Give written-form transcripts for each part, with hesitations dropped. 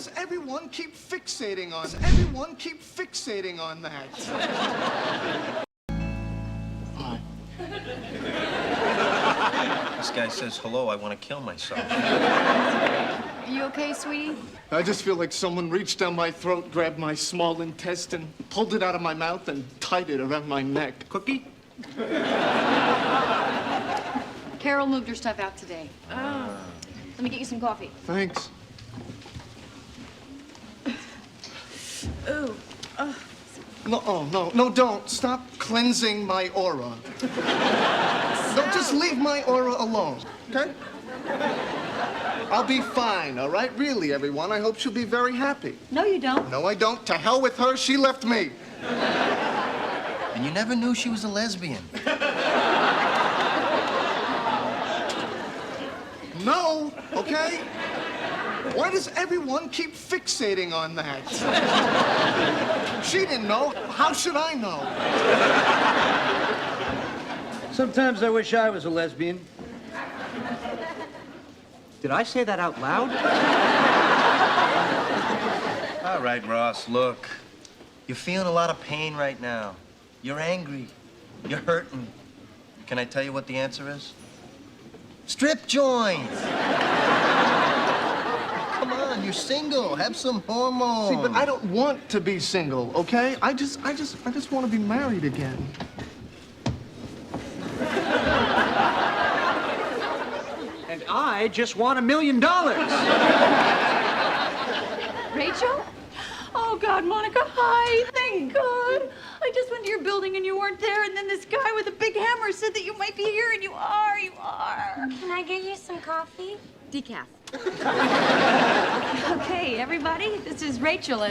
does everyone keep fixating on? Everyone keep fixating on that. Hi. This guy says hello, I want to kill myself. Are you okay, sweetie? I just feel like someone reached down my throat, grabbed my small intestine, pulled it out of my mouth, and tied it around my neck. Cookie? Carol moved her stuff out today. Oh. Let me get you some coffee. Thanks. Ooh. No, don't. Stop cleansing my aura. Don't just leave my aura alone, okay? I'll be fine, all right? Really, everyone. I hope she'll be very happy. No, you don't. No, I don't. To hell with her. She left me. And you never knew she was a lesbian. No, okay? Why does everyone keep fixating on that? She didn't know. How should I know? Sometimes I wish I was a lesbian. Did I say that out loud? All right, Ross, look. You're feeling a lot of pain right now. You're angry. You're hurting. Can I tell you what the answer is? Strip joints! Come on, you're single. Have some hormones. See, but I don't want to be single, okay? I just want to be married again. And I just want $1 million. Rachel? Oh, God, Monica, hi. Thank God. I just went to your building and you weren't there, and then this guy with a big hammer said that you might be here, and you are. Can I get you some coffee? Decaf. Okay, everybody, this is Rachel,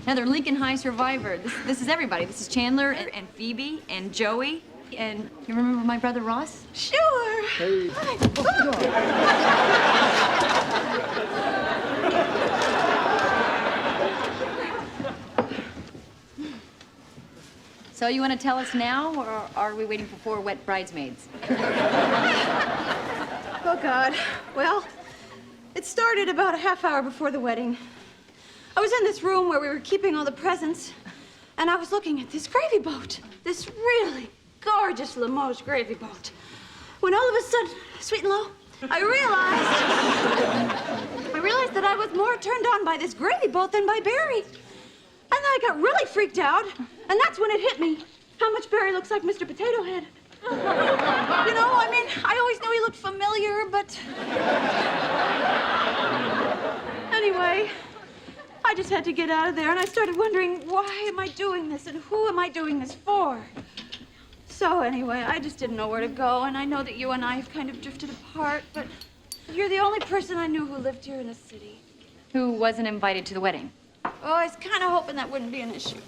another Lincoln High survivor. This is everybody. This is Chandler and Phoebe and Joey. And you remember my brother Ross? Sure. Hey. So you want to tell us now, or are we waiting for 4 wet bridesmaids? Oh, God. Well, it started about a half hour before the wedding. I was in this room where we were keeping all the presents, and I was looking at this gravy boat, this really gorgeous Limoges gravy boat. When all of a sudden, sweet and low, I realized that I was more turned on by this gravy boat than by Barry. And then I got really freaked out, and that's when it hit me how much Barry looks like Mr. Potato Head. You know, I mean, I always knew he looked familiar, but... Anyway, I just had to get out of there, and I started wondering, why am I doing this, and who am I doing this for? So anyway, I just didn't know where to go, and I know that you and I have kind of drifted apart, but you're the only person I knew who lived here in the city. Who wasn't invited to the wedding? Oh, I was kind of hoping that wouldn't be an issue.